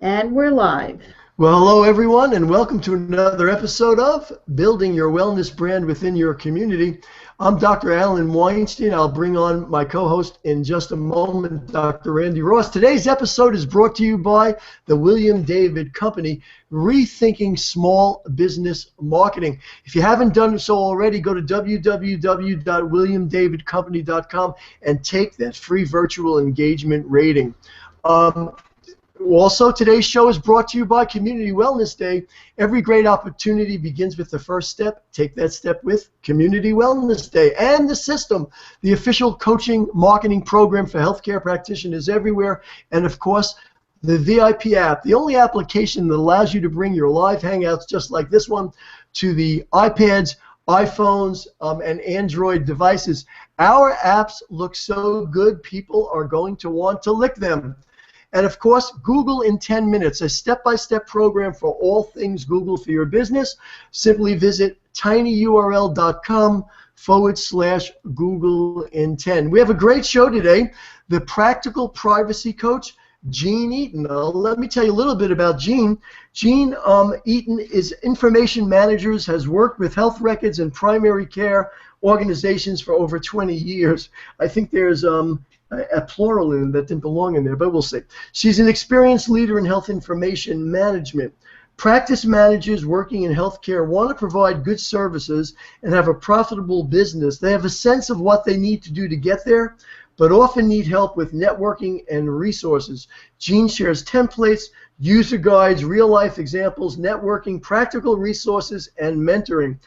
And we're live. Well, hello everyone, and welcome to another episode of Building Your Wellness Brand Within Your Community. I'm Dr. Alan Weinstein. I'll bring on my co-host in just a moment, Dr. Randi Ross. Today's episode is brought to you by the William David Company, Rethinking Small Business Marketing. If you haven't done so already, go to www.williamdavidcompany.com and take that free virtual engagement rating. Also, today's show is brought to you by Community Wellness Day. Every great opportunity begins with the first step. Take that step with Community Wellness Day. And the system, the official coaching marketing program for healthcare practitioners everywhere. And of course, the VIP app, the only application that allows you to bring your live hangouts just like this one to the iPads, iPhones, and Android devices. Our apps look so good, people are going to want to lick them. And of course, Google in 10 minutes, a step-by-step program for all things Google for your business. Simply visit tinyurl.com/Google in 10. We have a great show today. The practical privacy coach, Jean Eaton. Let me tell you a little bit about Jean. Jean Eaton is Information Managers, has worked with health records and primary care organizations for over 20 years. I think there's a plural in that didn't belong in there, but we'll see. She's an experienced leader in health information management. Practice managers working in healthcare want to provide good services and have a profitable business. They have a sense of what they need to do to get there, but often need help with networking and resources. Jean shares templates, user guides, real-life examples, networking, practical resources, and mentoring.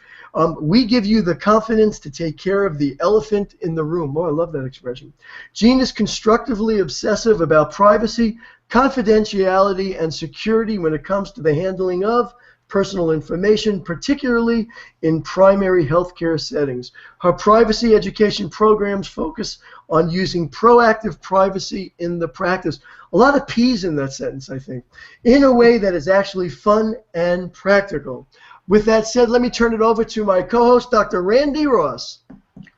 We give you the confidence to take care of the elephant in the room. Oh, I love that expression. Jean is constructively obsessive about privacy, confidentiality, and security when it comes to the handling of personal information, particularly in primary healthcare settings. Her privacy education programs focus on using proactive privacy in the practice. A lot of P's in that sentence, I think, in a way that is actually fun and practical. With that said, let me turn it over to my co-host, Dr. Randi Ross.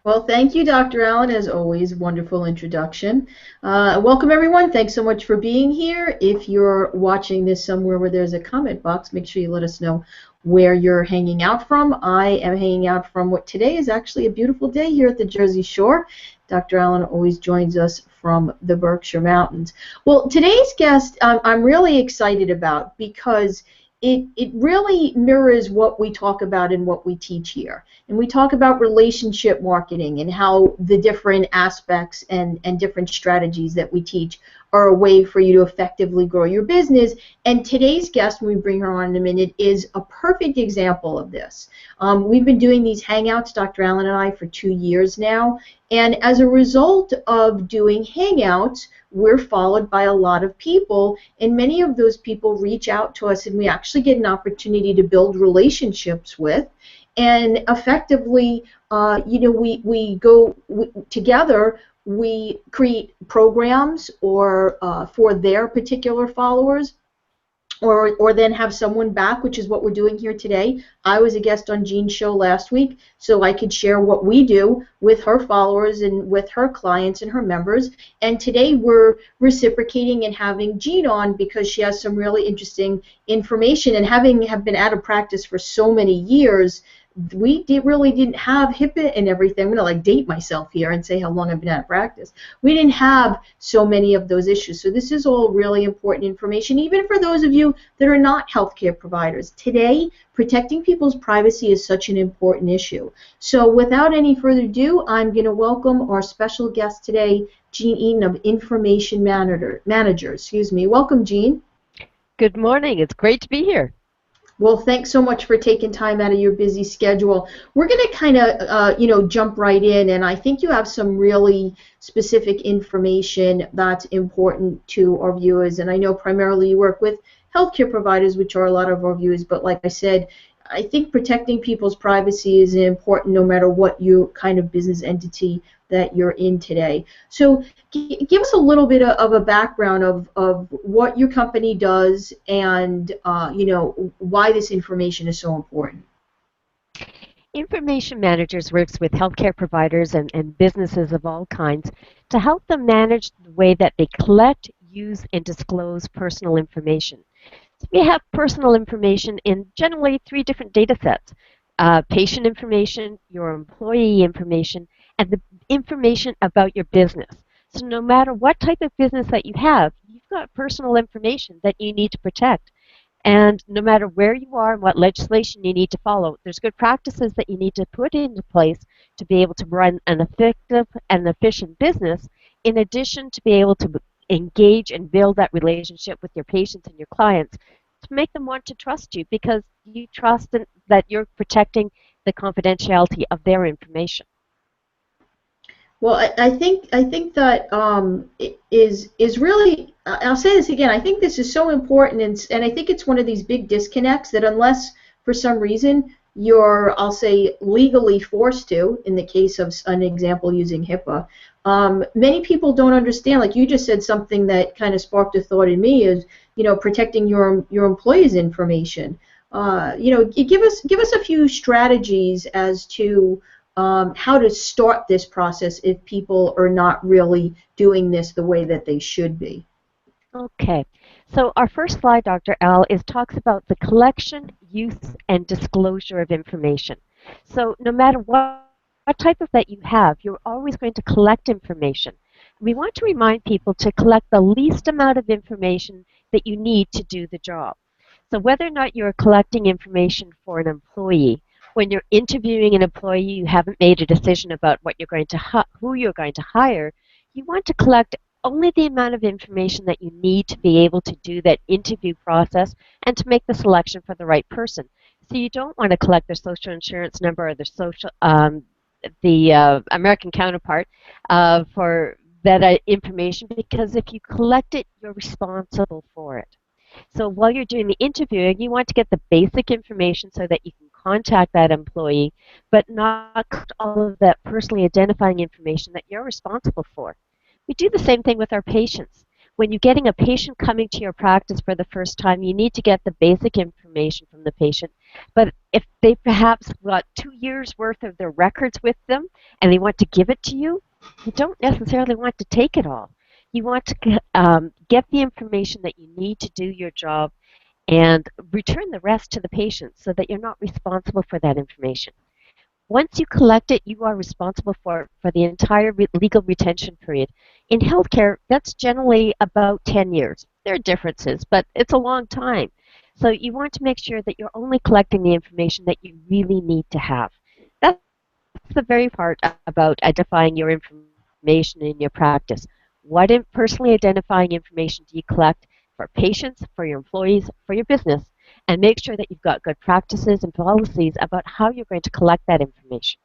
Well, thank you, Dr. Allen, as always. Wonderful introduction. Welcome, everyone. Thanks so much for being here. If you're watching this somewhere where there's a comment box, make sure you let us know where you're hanging out from. I am hanging out from what today is actually a beautiful day here at the Jersey Shore. Dr. Allen always joins us from the Berkshire Mountains. Well, today's guest I'm really excited about because it really mirrors what we talk about and what we teach here. And we talk about relationship marketing and how the different aspects and different strategies that we teach are a way for you to effectively grow your business. And today's guest, when we bring her on in a minute, is a perfect example of this. We've been doing these Hangouts, Dr. Allen and I, for 2 years now. And as a result of doing Hangouts, we're followed by a lot of people, and many of those people reach out to us, and we actually get an opportunity to build relationships with. And effectively, we go together. We create programs or for their particular followers, or then have someone back, which is what we're doing here today. I was a guest on Jean's show last week, so I could share what we do with her followers and with her clients and her members. And today we're reciprocating and having Jean on because she has some really interesting information. And have been out of practice for so many years, we really didn't have HIPAA and everything. I'm going to date myself here and say how long I've been out of practice. We didn't have so many of those issues. So this is all really important information, even for those of you that are not healthcare providers. Today, protecting people's privacy is such an important issue. So without any further ado, I'm going to welcome our special guest today, Jean Eaton of Information Managers. Welcome, Jean. Good morning. It's great to be here. Well, thanks so much for taking time out of your busy schedule. We're going to kind of, jump right in, and I think you have some really specific information that's important to our viewers. And I know primarily you work with healthcare providers, which are a lot of our viewers, but like I said, I think protecting people's privacy is important no matter what your kind of business entity that you're in today. So give us a little bit of a background of what your company does and why this information is so important. Information Managers works with healthcare providers and businesses of all kinds to help them manage the way that they collect, use and disclose personal information. So we have personal information in generally 3 different data sets. Patient information, your employee information, and the information about your business. So no matter what type of business that you have, you've got personal information that you need to protect. And no matter where you are and what legislation you need to follow, there's good practices that you need to put into place to be able to run an effective and efficient business, in addition to be able to engage and build that relationship with your patients and your clients to make them want to trust you because you trust that you're protecting the confidentiality of their information. Well, I think that is really. I'll say this again. I think this is so important, and I think it's one of these big disconnects that unless for some reason you're, I'll say, legally forced to, in the case of an example using HIPAA, many people don't understand. Like you just said, something that kind of sparked a thought in me is, protecting your employees' information. Give us a few strategies as to how to start this process if people are not really doing this the way that they should be. Okay, so our first slide, Dr. Al, talks about the collection, use, and disclosure of information. So no matter what type of that you have, you're always going to collect information. We want to remind people to collect the least amount of information that you need to do the job. So whether or not you're collecting information for an employee, when you're interviewing an employee, you haven't made a decision about what you're going to who you're going to hire, you want to collect only the amount of information that you need to be able to do that interview process and to make the selection for the right person. So you don't want to collect their social insurance number or their American counterpart for that information, because if you collect it, you're responsible for it. So while you're doing the interviewing, you want to get the basic information so that you can contact that employee, but not all of that personally identifying information that you're responsible for. We do the same thing with our patients. When you're getting a patient coming to your practice for the first time, you need to get the basic information from the patient. But if they perhaps got 2 years' worth of their records with them and they want to give it to you, you don't necessarily want to take it all. You want to get the information that you need to do your job and return the rest to the patient so that you're not responsible for that information. Once you collect it, you are responsible for the entire legal retention period. In healthcare, that's generally about 10 years. There are differences, but it's a long time. So you want to make sure that you're only collecting the information that you really need to have. That's the very part about identifying your information in your practice. What personally identifying information do you collect for patients, for your employees, for your business? And make sure that you've got good practices and policies about how you're going to collect that information.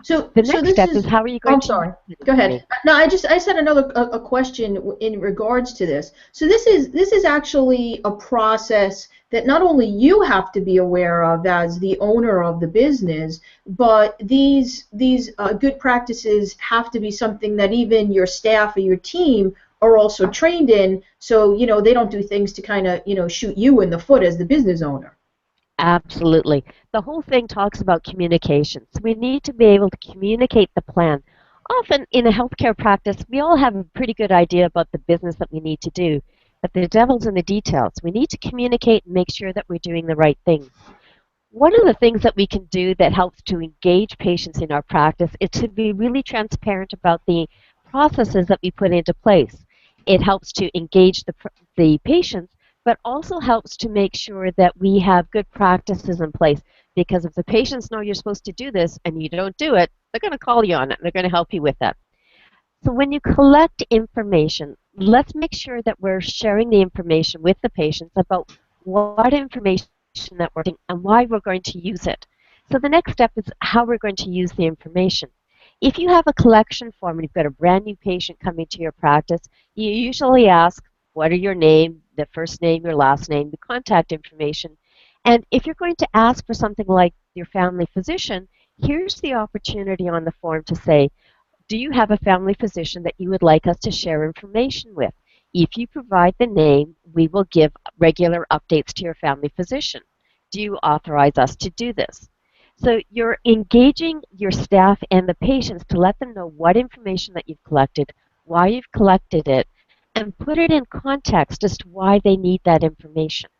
So the next step is how are you going I'm to... sorry. Go ahead. No, I had another a question in regards to this. So this is actually a process that not only you have to be aware of as the owner of the business, but these good practices have to be something that even your staff or your team are also trained in, so they don't do things to kind of shoot you in the foot as the business owner. Absolutely. The whole thing talks about communication. So we need to be able to communicate the plan. Often in a healthcare practice, we all have a pretty good idea about the business that we need to do, but the devil's in the details. We need to communicate and make sure that we're doing the right thing. One of the things that we can do that helps to engage patients in our practice is to be really transparent about the processes that we put into place. It helps to engage the patients, but also helps to make sure that we have good practices in place. Because if the patients know you're supposed to do this and you don't do it, they're going to call you on it and they're going to help you with that. So when you collect information, let's make sure that we're sharing the information with the patients about what information that we're getting and why we're going to use it. So the next step is how we're going to use the information. If you have a collection form and you've got a brand new patient coming to your practice, you usually ask, what are your name, the first name, your last name, the contact information. And if you're going to ask for something like your family physician, here's the opportunity on the form to say, do you have a family physician that you would like us to share information with? If you provide the name, we will give regular updates to your family physician. Do you authorize us to do this? So you're engaging your staff and the patients to let them know what information that you've collected, why you've collected it, and put it in context as to why they need that information.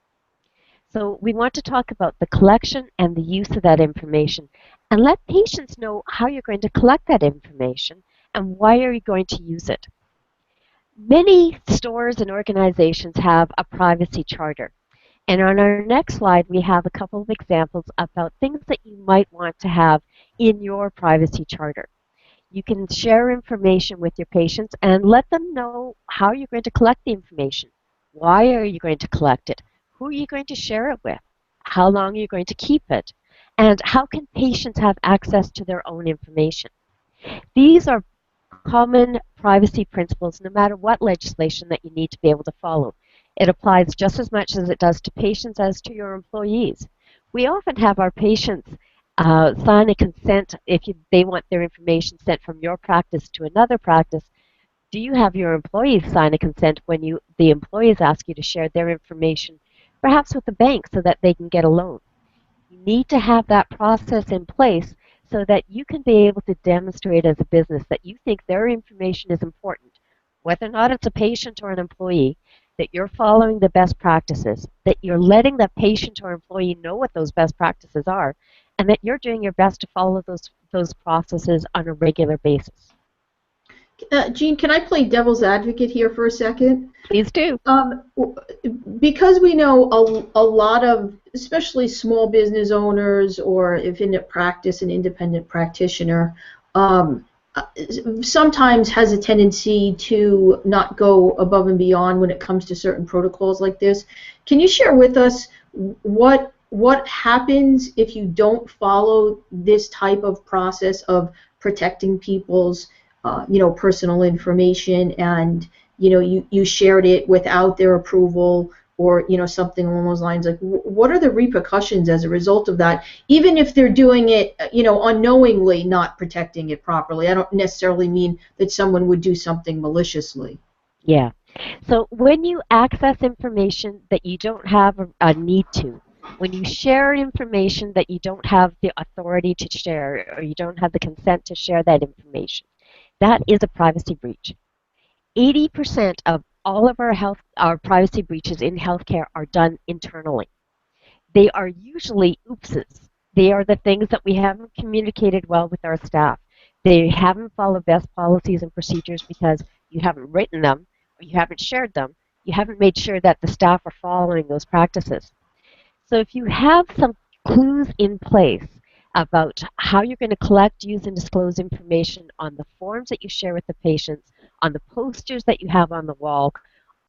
So we want to talk about the collection and the use of that information and let patients know how you're going to collect that information and why are you going to use it. Many stores and organizations have a privacy charter. And on our next slide, we have a couple of examples about things that you might want to have in your privacy charter. You can share information with your patients and let them know how you're going to collect the information. Why are you going to collect it? Who are you going to share it with? How long are you going to keep it? And how can patients have access to their own information? These are common privacy principles no matter what legislation that you need to be able to follow. It applies just as much as it does to patients as to your employees. We often have our patients sign a consent if they want their information sent from your practice to another practice. Do you have your employees sign a consent when the employees ask you to share their information, perhaps with the bank so that they can get a loan? You need to have that process in place so that you can be able to demonstrate as a business that you think their information is important, whether or not it's a patient or an employee, that you're following the best practices, that you're letting the patient or employee know what those best practices are, and that you're doing your best to follow those processes on a regular basis. Jean, can I play devil's advocate here for a second? Please do. Because we know a lot of, especially small business owners, or if in a practice, an independent practitioner, sometimes has a tendency to not go above and beyond when it comes to certain protocols like this. Can you share with us what happens if you don't follow this type of process of protecting people's personal information, and you shared it without their approval, or something along those lines? Like, what are the repercussions as a result of that, even if they're doing it unknowingly, not protecting it properly? I don't necessarily mean that someone would do something maliciously. Yeah. So when you access information that you don't have a need to, when you share information that you don't have the authority to share, or you don't have the consent to share that information, that is a privacy breach. 80% of all of our privacy breaches in healthcare are done internally. They are usually oopses. They are the things that we haven't communicated well with our staff. They haven't followed best policies and procedures because you haven't written them, or you haven't shared them. You haven't made sure that the staff are following those practices. So if you have some clues in place about how you're going to collect, use, and disclose information on the forms that you share with the patients, on the posters that you have on the wall,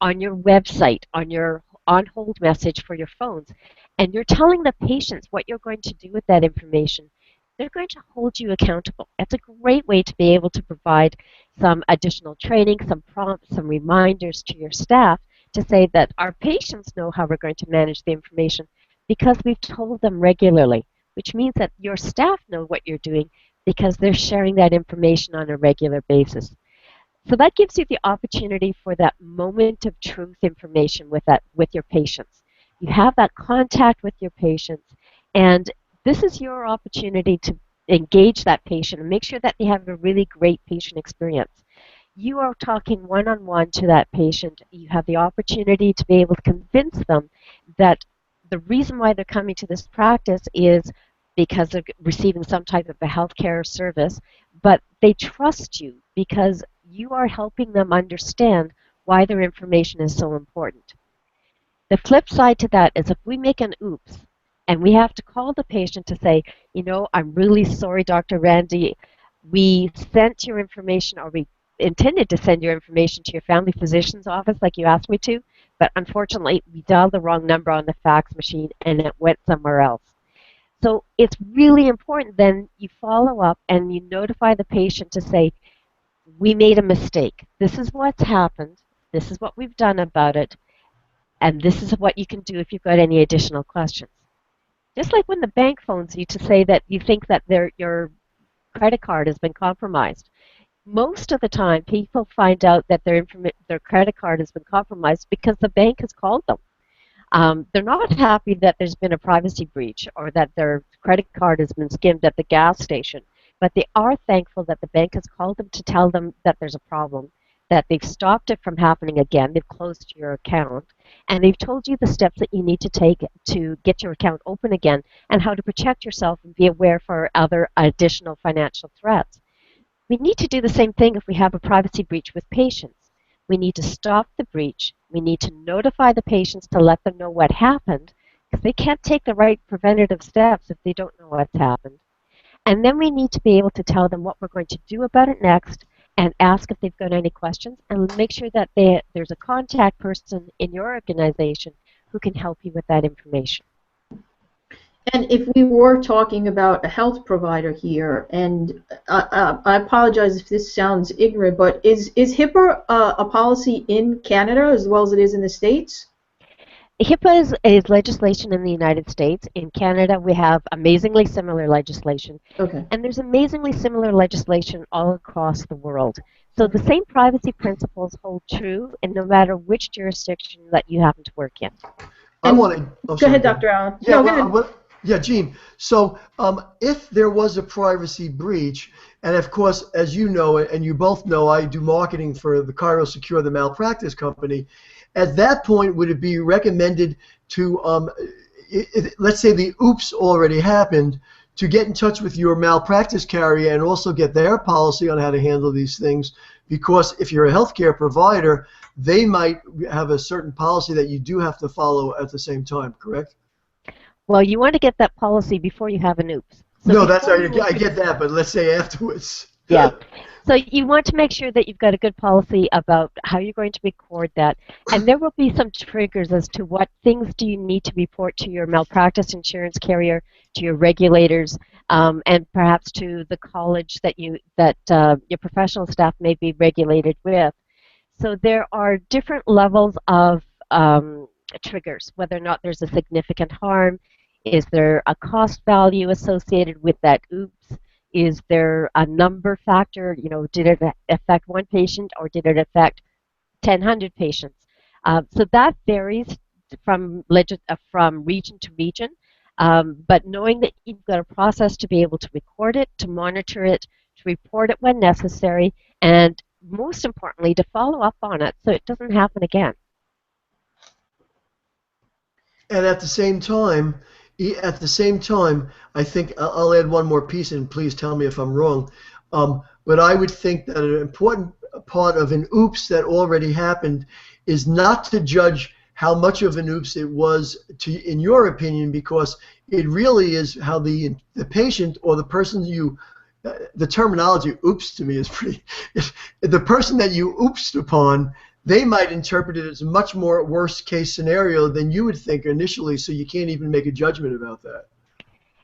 on your website, on your on-hold message for your phones, and you're telling the patients what you're going to do with that information, they're going to hold you accountable. It's a great way to be able to provide some additional training, some prompts, some reminders to your staff to say that our patients know how we're going to manage the information because we've told them regularly, which means that your staff know what you're doing because they're sharing that information on a regular basis. So that gives you the opportunity for that moment of truth information with your patients. You have that contact with your patients, and this is your opportunity to engage that patient and make sure that they have a really great patient experience. You are talking one-on-one to that patient. You have the opportunity to be able to convince them that the reason why they're coming to this practice is because they're receiving some type of a healthcare service, but they trust you because you are helping them understand why their information is so important. The flip side to that is if we make an oops and we have to call the patient to say, I'm really sorry, Dr. Randi, we sent your information, or we intended to send your information to your family physician's office like you asked me to, but unfortunately we dialed the wrong number on the fax machine and it went somewhere else. So it's really important then you follow up and you notify the patient to say, we made a mistake. This is what's happened. This is what we've done about it. And this is what you can do if you've got any additional questions. Just like when the bank phones you to say that you think that your credit card has been compromised. Most of the time, people find out that their credit card has been compromised because the bank has called them. They're not happy that there's been a privacy breach or that their credit card has been skimmed at the gas station, but they are thankful that the bank has called them to tell them that there's a problem. that they've stopped it from happening again, they've closed your account, and they've told you the steps that you need to take to get your account open again and how to protect yourself and be aware for other additional financial threats. We need to do the same thing if we have a privacy breach with patients. We need to stop the breach. We need to notify the patients to let them know what happened, because they can't take the right preventative steps if they don't know what's happened. And then we need to be able to tell them what we're going to do about it next and ask if they've got any questions and make sure that there's a contact person in your organization who can help you with that information. And if we were talking about a health provider here, and I apologize if this sounds ignorant, but is HIPAA a policy in Canada as well as it is in the States? HIPAA is legislation in the United States. In Canada, we have amazingly similar legislation. Okay. And there's amazingly similar legislation all across the world. So the same privacy principles hold true in no matter which jurisdiction that you happen to work in. I want to... Go ahead, Dr. Allen. Yeah, no, go ahead. Yeah, Jean. So if there was a privacy breach, and of course, as you know, and you both know, I do marketing for the Cairo Secure, the malpractice company, at that point, would it be recommended to, let's say the oops already happened, to get in touch with your malpractice carrier and also get their policy on how to handle these things? Because if you're a healthcare provider, they might have a certain policy that you do have to follow at the same time, correct? Well, you want to get that policy before you have an oops. So no, I get that, but let's say afterwards. Yeah. So you want to make sure that you've got a good policy about how you're going to record that. And there will be some triggers as to what things do you need to report to your malpractice insurance carrier, to your regulators, and perhaps to the college that your professional staff may be regulated with. So there are different levels of triggers, whether or not there's a significant harm. Is there a cost value associated with that oops? Is there a number factor? You know, did it affect one patient or did it affect 1,000 patients? So that varies from region to region. But knowing that you've got a process to be able to record it, to monitor it, to report it when necessary, and most importantly, to follow up on it so it doesn't happen again. And at the same time, I think I'll add one more piece, and please tell me if I'm wrong. But I would think that an important part of an oops that already happened is not to judge how much of an oops it was, in your opinion, because it really is how the patient or the person the terminology oops to me is pretty, the person that you oopsed upon, they might interpret it as a much more worst case scenario than you would think initially, so you can't even make a judgment about that.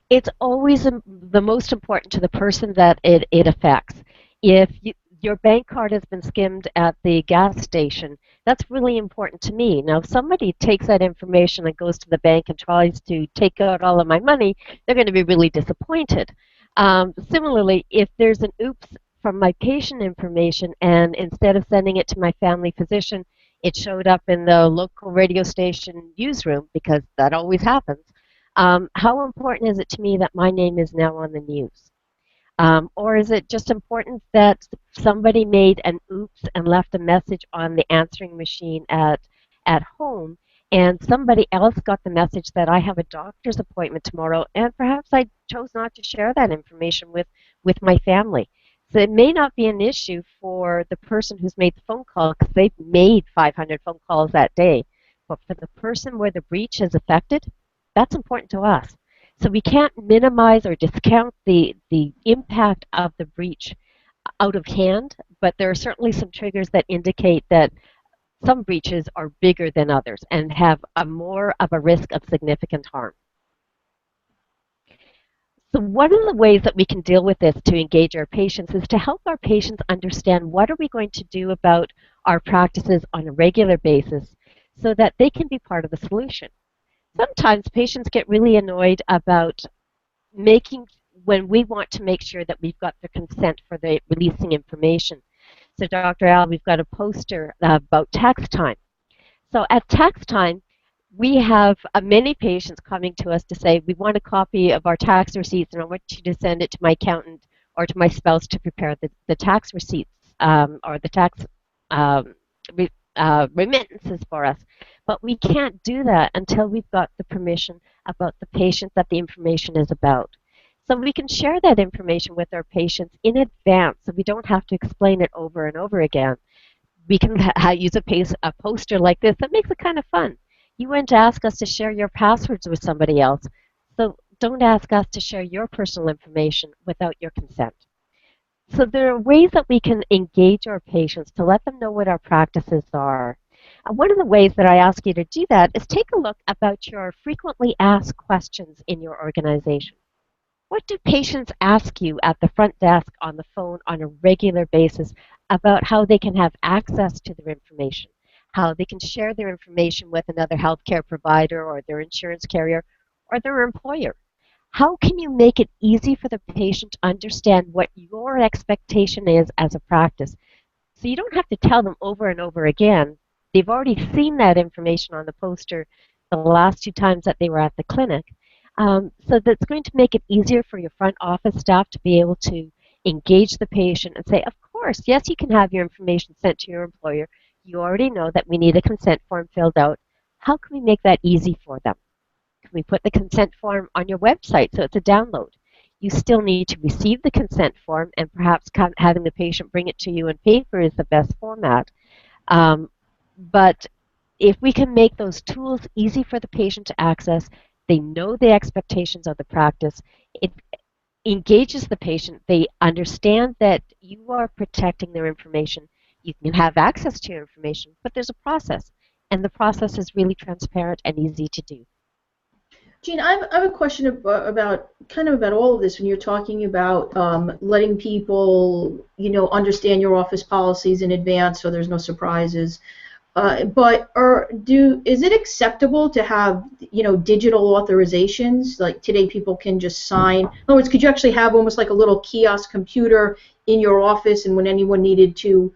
It's always the most important to the person that it affects. If your bank card has been skimmed at the gas station, that's really important to me. Now, if somebody takes that information and goes to the bank and tries to take out all of my money, they're going to be really disappointed. Similarly, if there's an oops from my patient information, and instead of sending it to my family physician, it showed up in the local radio station newsroom, because that always happens. How important is it to me that my name is now on the news? Or is it just important that somebody made an oops and left a message on the answering machine at home, and somebody else got the message that I have a doctor's appointment tomorrow, and perhaps I chose not to share that information with my family? So it may not be an issue for the person who's made the phone call, because they've made 500 phone calls that day. But for the person where the breach is affected, that's important to us. So we can't minimize or discount the impact of the breach out of hand, but there are certainly some triggers that indicate that some breaches are bigger than others and have more of a risk of significant harm. So one of the ways that we can deal with this to engage our patients is to help our patients understand what are we going to do about our practices on a regular basis so that they can be part of the solution. Sometimes patients get really annoyed about when we want to make sure that we've got the consent for the releasing information. So Dr. Al, we've got a poster about tax time. So at tax time, we have many patients coming to us to say, we want a copy of our tax receipts, and I want you to send it to my accountant or to my spouse to prepare the tax receipts or the tax um, remittances for us. But we can't do that until we've got the permission about the patient that the information is about. So we can share that information with our patients in advance so we don't have to explain it over and over again. We can use a poster like this that makes it kind of fun. You wouldn't ask us to share your passwords with somebody else, so don't ask us to share your personal information without your consent. So there are ways that we can engage our patients to let them know what our practices are. And one of the ways that I ask you to do that is take a look about your frequently asked questions in your organization. What do patients ask you at the front desk on the phone on a regular basis about how they can have access to their information, how they can share their information with another healthcare provider or their insurance carrier or their employer? How can you make it easy for the patient to understand what your expectation is as a practice? So you don't have to tell them over and over again. They've already seen that information on the poster the last 2 times that they were at the clinic. So that's going to make it easier for your front office staff to be able to engage the patient and say, of course, yes, you can have your information sent to your employer. You already know that we need a consent form filled out. How can we make that easy for them? Can we put the consent form on your website so it's a download? You still need to receive the consent form, and perhaps having the patient bring it to you in paper is the best format. But if we can make those tools easy for the patient to access, they know the expectations of the practice, it engages the patient, they understand that you are protecting their information. You can have access to your information, but there's a process, and the process is really transparent and easy to do. Jean, I have a question about kind of about all of this when you're talking about letting people, understand your office policies in advance so there's no surprises. Is it acceptable to have, digital authorizations? Like today people can just sign. In other words, could you actually have almost like a little kiosk computer in your office, and when anyone needed to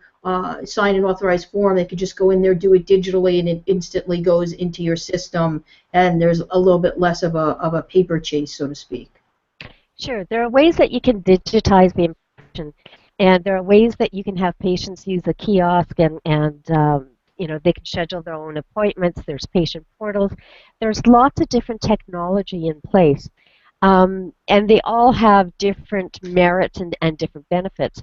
sign an authorized form, they could just go in there, do it digitally, and it instantly goes into your system, and there's a little bit less of a paper chase, so to speak? Sure, there are ways that you can digitize the information, and there are ways that you can have patients use a kiosk and they can schedule their own appointments. There's patient portals. There's lots of different technology in place, and they all have different merits and different benefits.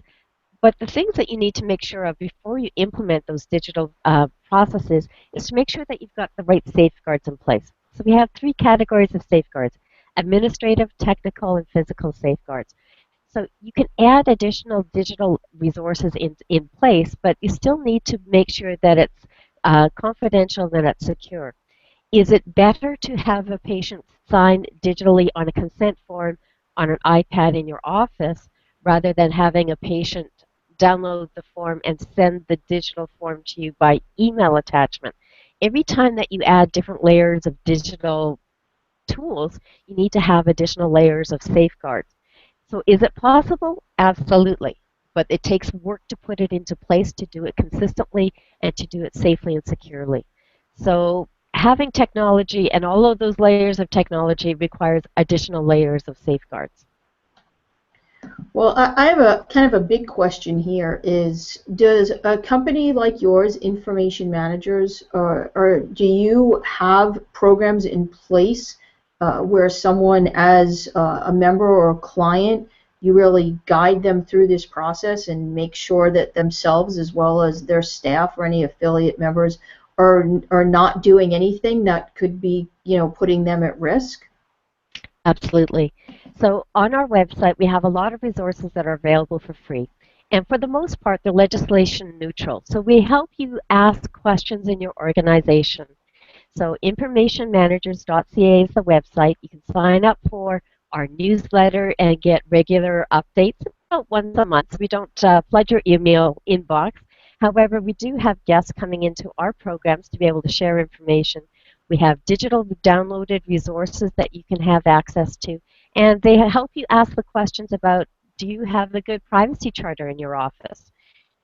But the things that you need to make sure of before you implement those digital processes is to make sure that you've got the right safeguards in place. So we have 3 categories of safeguards: administrative, technical, and physical safeguards. So you can add additional digital resources in place, but you still need to make sure that it's confidential and that it's secure. Is it better to have a patient sign digitally on a consent form on an iPad in your office rather than having a patient download the form and send the digital form to you by email attachment? Every time that you add different layers of digital tools, you need to have additional layers of safeguards. So is it possible? Absolutely. But it takes work to put it into place, to do it consistently, and to do it safely and securely. So having technology and all of those layers of technology requires additional layers of safeguards. Well, I have a kind of a big question here is, does a company like yours, Information Managers, or do you have programs in place where someone as a member or a client, you really guide them through this process and make sure that themselves as well as their staff or any affiliate members are not doing anything that could be, putting them at risk? Absolutely. So on our website, we have a lot of resources that are available for free. And for the most part, they're legislation neutral. So we help you ask questions in your organization. So informationmanagers.ca is the website. You can sign up for our newsletter and get regular updates about once a month. We don't flood your email inbox. However, we do have guests coming into our programs to be able to share information. We have digital downloaded resources that you can have access to, and they help you ask the questions about, do you have a good privacy charter in your office?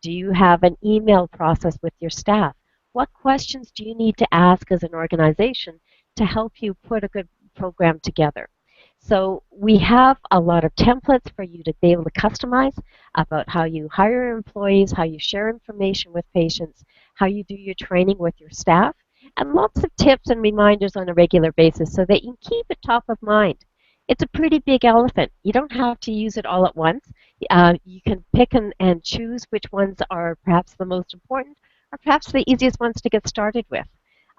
Do you have an email process with your staff? What questions do you need to ask as an organization to help you put a good program together? So we have a lot of templates for you to be able to customize about how you hire employees, how you share information with patients, how you do your training with your staff, and lots of tips and reminders on a regular basis so that you can keep it top of mind. It's a pretty big elephant. You don't have to use it all at once. You can pick and choose which ones are perhaps the most important or perhaps the easiest ones to get started with.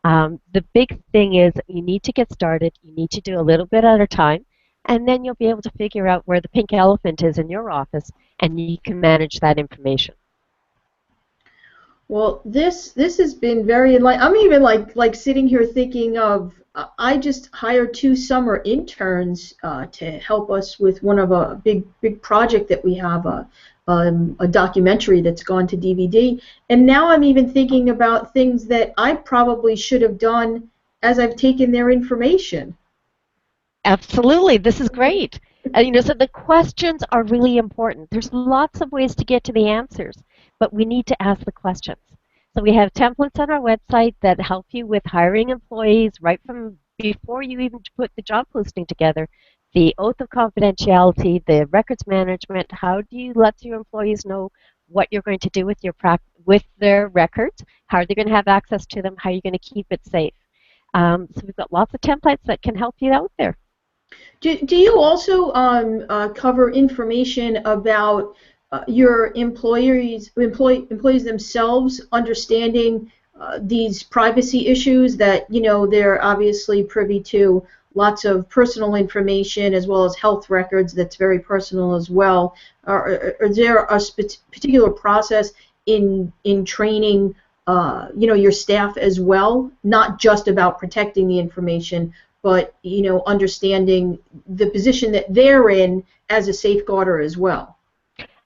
The big thing is you need to get started. You need to do a little bit at a time, and then you'll be able to figure out where the pink elephant is in your office, and you can manage that information. Well, this has been very enlightening. I'm even like sitting here thinking of I just hired 2 summer interns to help us with one of a big project that we have, a documentary that's gone to DVD, and now I'm even thinking about things that I probably should have done as I've taken their information. Absolutely, this is great. So the questions are really important. There's lots of ways to get to the answers, but we need to ask the questions. So we have templates on our website that help you with hiring employees right from before you even put the job posting together. The oath of confidentiality, the records management, how do you let your employees know what you're going to do with with their records, how are they going to have access to them, how are you going to keep it safe. So we've got lots of templates that can help you out there. Do you also cover information about your employees themselves understanding these privacy issues that, they're obviously privy to lots of personal information as well as health records that's very personal as well? Is there a particular process in training your staff as well, not just about protecting the information, but understanding the position that they're in as a safeguarder as well?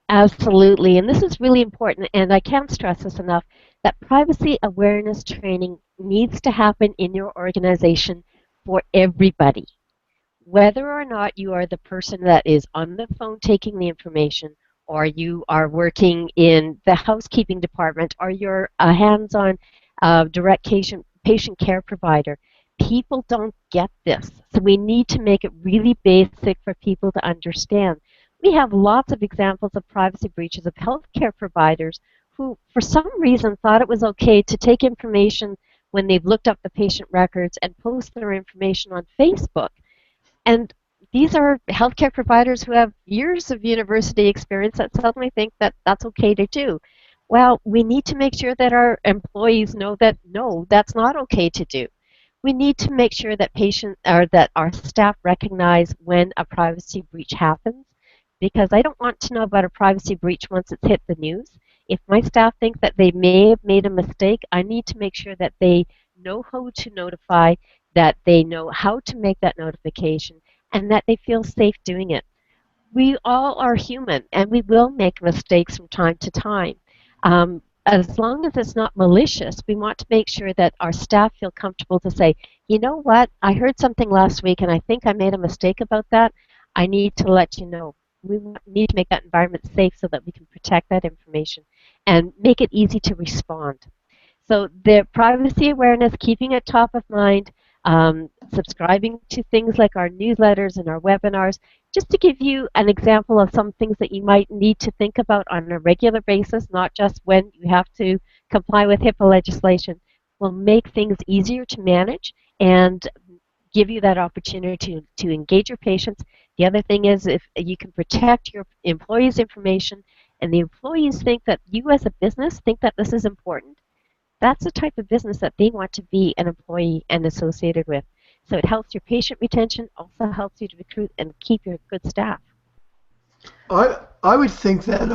Absolutely, and this is really important, and I can't stress this enough, that privacy awareness training needs to happen in your organization for everybody. Whether or not you are the person that is on the phone taking the information, or you are working in the housekeeping department, or you're a hands-on direct patient care provider, people don't get this. So we need to make it really basic for people to understand. We have lots of examples of privacy breaches of healthcare providers who, for some reason, thought it was okay to take information when they've looked up the patient records and post their information on Facebook. And these are healthcare providers who have years of university experience that suddenly think that that's okay to do. Well, we need to make sure that our employees know that no, that's not okay to do. We need to make sure that that our staff recognize when a privacy breach happens, because I don't want to know about a privacy breach once it's hit the news. If my staff think that they may have made a mistake, I need to make sure that they know how to notify, that they know how to make that notification, and that they feel safe doing it. We all are human, and we will make mistakes from time to time. As long as it's not malicious, we want to make sure that our staff feel comfortable to say, you know what, I heard something last week and I think I made a mistake about that. I need to let you know. We need to make that environment safe so that we can protect that information and make it easy to respond. So the privacy awareness, keeping it top of mind, subscribing to things like our newsletters and our webinars, just to give you an example of some things that you might need to think about on a regular basis, not just when you have to comply with HIPAA legislation, will make things easier to manage and give you that opportunity to engage your patients. The other thing is, if you can protect your employees' information and the employees think that you as a business think that this is important, that's the type of business that they want to be an employee and associated with. So it helps your patient retention, also helps you to recruit and keep your good staff. I would think that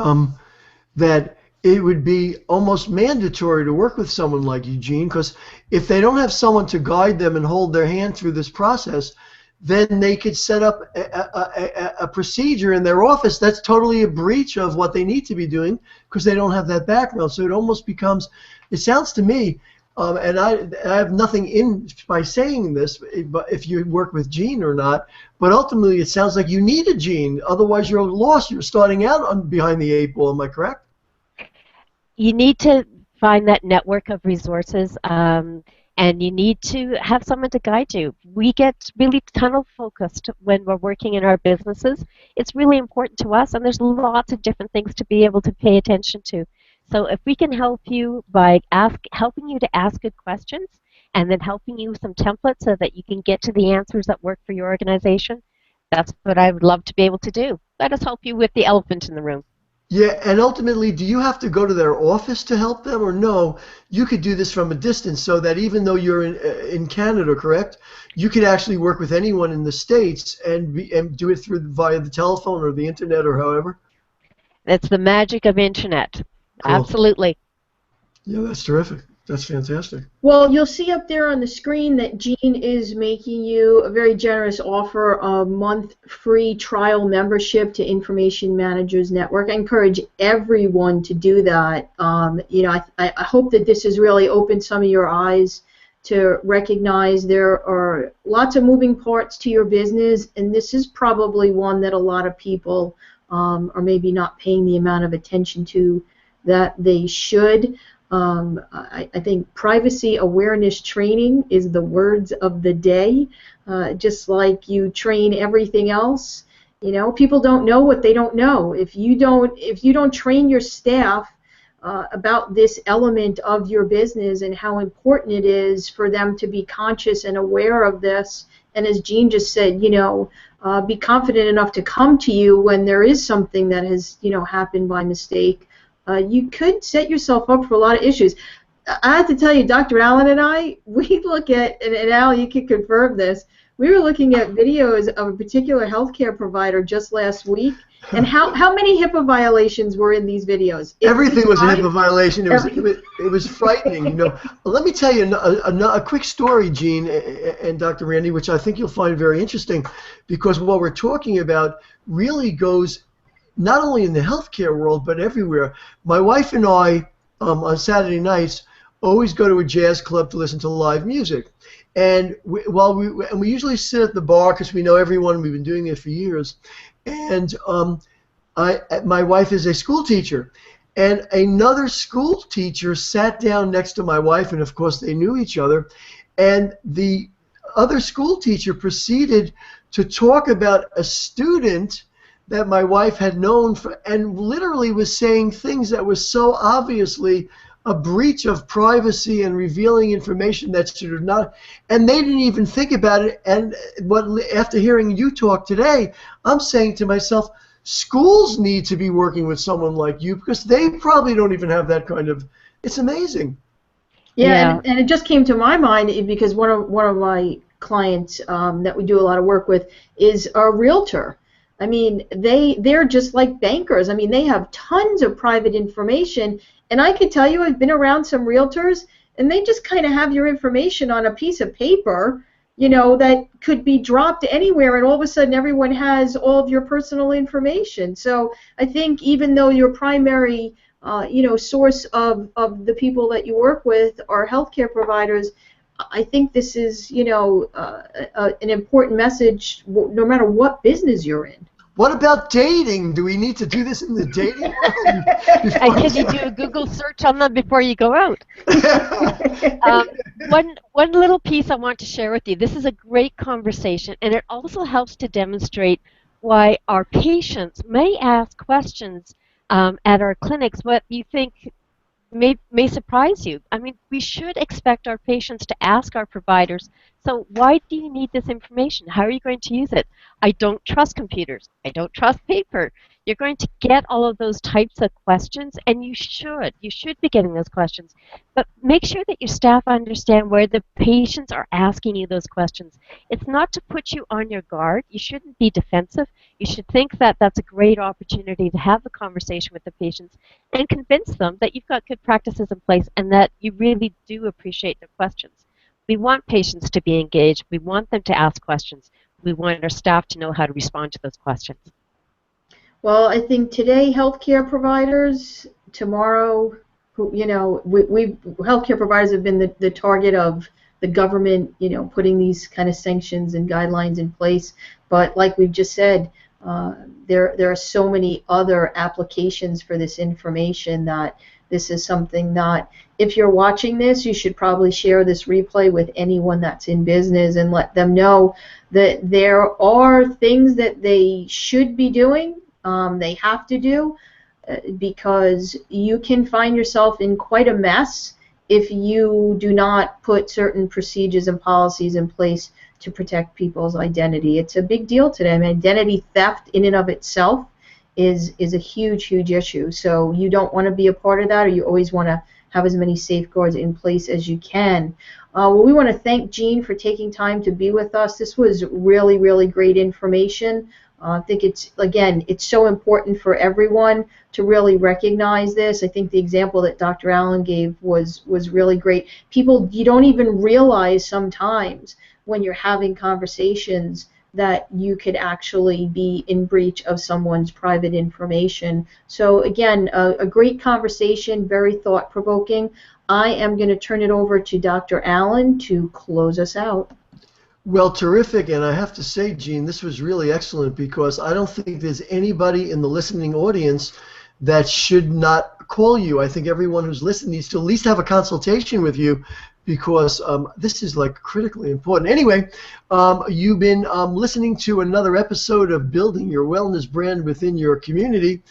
that it would be almost mandatory to work with someone like Eugene, because if they don't have someone to guide them and hold their hand through this process, then they could set up a procedure in their office that's totally a breach of what they need to be doing because they don't have that background. So it almost becomes, it sounds to me, and I have nothing in by saying this, but if you work with Gene or not, but ultimately it sounds like you need a Gene, otherwise you're lost. You're starting out behind the 8 ball. Am I correct? You need to find that network of resources. and you need to have someone to guide you. We get really tunnel focused when we're working in our businesses. It's really important to us, and there's lots of different things to be able to pay attention to. So if we can help you by helping you to ask good questions, and then helping you with some templates so that you can get to the answers that work for your organization, that's what I would love to be able to do. Let us help you with the elephant in the room. Yeah, and ultimately, do you have to go to their office to help them, or no? You could do this from a distance, so that even though you're in Canada, correct, you could actually work with anyone in the States and do it via the telephone or the internet or however. It's the magic of internet. Cool. Absolutely. Yeah, that's terrific. That's fantastic. Well, you'll see up there on the screen that Jean is making you a very generous offer of month free trial membership to Information Managers Network. I encourage everyone to do that. You know, I hope that this has really opened some of your eyes to recognize there are lots of moving parts to your business, and this is probably one that a lot of people are maybe not paying the amount of attention to that they should. I think privacy awareness training is the words of the day. Just like you train everything else, you know, people don't know what they don't know. If you don't train your staff about this element of your business and how important it is for them to be conscious and aware of this, and as Jean just said, you know, be confident enough to come to you when there is something that has, you know, happened by mistake. You could set yourself up for a lot of issues. I have to tell you, Dr. Allen and I, we look at, and Al, you can confirm this, we were looking at videos of a particular healthcare provider just last week, and how many HIPAA violations were in these videos? Everything was a HIPAA violation. It was frightening. You know, let me tell you a quick story, Jean and Dr. Randi, which I think you'll find very interesting, because what we're talking about really goes not only in the healthcare world, but everywhere. My wife and I, on Saturday nights, always go to a jazz club to listen to live music. And we usually sit at the bar because we know everyone. We've been doing it for years. And my wife is a school teacher. And another school teacher sat down next to my wife, and of course they knew each other. And the other school teacher proceeded to talk about a student that my wife had known and literally was saying things that were so obviously a breach of privacy and revealing information that should have not, and they didn't even think about it. And after hearing you talk today, I'm saying to myself, schools need to be working with someone like you, because they probably don't even have that kind of, it's amazing. Yeah. And it just came to my mind because one of my clients that we do a lot of work with is a realtor. I mean, they're just like bankers. I mean, they have tons of private information, and I could tell you I've been around some realtors, and they just kind of have your information on a piece of paper, you know, that could be dropped anywhere, and all of a sudden everyone has all of your personal information. So I think even though your primary, you know, source of the people that you work with are healthcare providers, I think this is, you know, an important message no matter what business you're in. What about dating? Do we need to do this in the dating world? Can you do a Google search on them before you go out? One little piece I want to share with you. This is a great conversation, and it also helps to demonstrate why our patients may ask questions at our clinics what you think may surprise you. I mean, we should expect our patients to ask our providers, so why do you need this information? How are you going to use it? I don't trust computers. I don't trust paper. You're going to get all of those types of questions, and you should be getting those questions. But make sure that your staff understand where the patients are asking you those questions. It's not to put you on your guard. You shouldn't be defensive. You should think that that's a great opportunity to have a conversation with the patients and convince them that you've got good practices in place and that you really do appreciate their questions. We want patients to be engaged. We want them to ask questions. We want our staff to know how to respond to those questions. Well, I think today healthcare providers, tomorrow, you know, healthcare providers have been the target of the government, you know, putting these kind of sanctions and guidelines in place. But like we've just said, there are so many other applications for this information that this is something that, if you're watching this, you should probably share this replay with anyone that's in business and let them know that there are things that they should be doing, they have to do, because you can find yourself in quite a mess if you do not put certain procedures and policies in place to protect people's identity. It's a big deal today. I mean, identity theft in and of itself is a huge, huge issue. So you don't want to be a part of that, or you always want to have as many safeguards in place as you can. Well, we want to thank Jean for taking time to be with us. This was really, really great information. I think it's so important for everyone to really recognize this. I think the example that Dr. Allen gave was really great. People, you don't even realize sometimes when you're having conversations that you could actually be in breach of someone's private information. So again, a great conversation, very thought-provoking. I am going to turn it over to Dr. Allen to close us out. Well, terrific, and I have to say, Jean, this was really excellent, because I don't think there's anybody in the listening audience that should not call you. I think everyone who's listening needs to at least have a consultation with you, because this is like critically important. Anyway, you've been listening to another episode of Building Your Wellness Brand Within Your Community.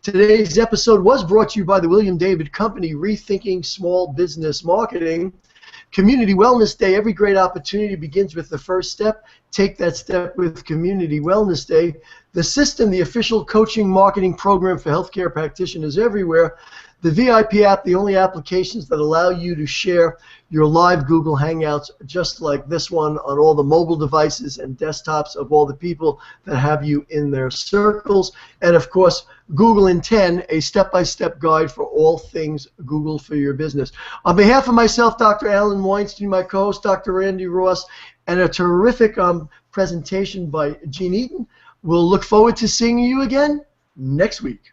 Today's episode was brought to you by the William David Company, Rethinking Small Business Marketing. Community Wellness Day. Every great opportunity begins with the first step. Take that step with Community Wellness Day. The system, the official coaching marketing program for healthcare practitioners everywhere. The VIP app, the only applications that allow you to share your live Google Hangouts just like this one on all the mobile devices and desktops of all the people that have you in their circles. And of course, Google in 10, a step-by-step guide for all things Google for your business. On behalf of myself, Dr. Alan Weinstein, my co-host, Dr. Randi Ross, and a terrific presentation by Jean Eaton, we'll look forward to seeing you again next week.